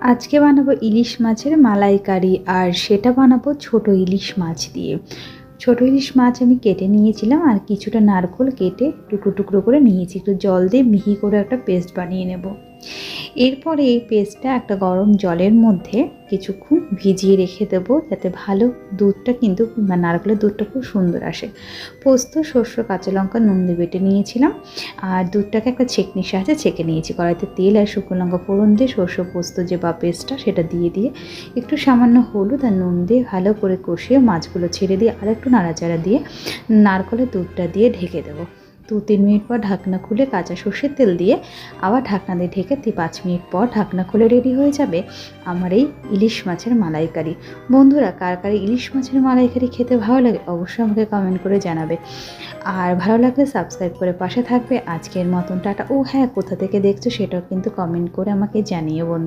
আজকে বানাবো ইলিশ মাছের মালাইকারি, আর সেটা বানাবো ছোট ইলিশ মাছ দিয়ে। ছোট ইলিশ মাছ আমি কেটে নিয়েছিলাম, আর কিছুটা নারকেল কেটে টুকরো টুকরো করে নিয়েছি। একটু জল দিয়ে মিহি করে একটা পেস্ট বানিয়ে নেব। এরপরে এই পেস্টটা একটা গরম জলের মধ্যে কিছুক্ষণ ভিজিয়ে রেখে দেবো, যাতে ভালো দুধটা কিন্তু নারকেলের দুধটা খুব সুন্দর আসে। পোস্ত, সর্ষে, কাঁচা লঙ্কা, নুন দিয়ে বেটে নিয়েছিলাম, আর দুধটাকে একটা ছেঁকনির সাহায্যে ছেঁকে নিয়েছি। কড়াইতে তেল আর শুকনো লঙ্কা ফোড়ন দিয়ে সর্ষে পোস্ত যে বা পেস্টটা সেটা দিয়ে একটু সামান্য হলুদ আর নুন দিয়ে ভালো করে কষিয়ে মাছগুলো ছেড়ে দিয়ে আর একটু নাড়াচাড়া দিয়ে নারকেলের দুধটা দিয়ে ঢেকে দেবো। 2-3 মিনিট পর ঢাকনা খুলে কাঁচা সর্ষের তেল দিয়ে আবার ঢাকনা দিয়ে ঢেকে 5 মিনিট পর ঢাকনা খুলে রেডি হয়ে যাবে আমার এই ইলিশ মাছের মালাইকারি। বন্ধুরা, কার কার ইলিশ মাছের মালাইকারি খেতে ভালো লাগে অবশ্যই আমাকে কমেন্ট করে জানাবে, আর ভালো লাগলে সাবস্ক্রাইব করে পাশে থাকবে। আজকের মতন টাটা। ও হ্যাঁ, কোথা থেকে দেখছো সেটাও কিন্তু কমেন্ট করে আমাকে জানিও বন্ধু।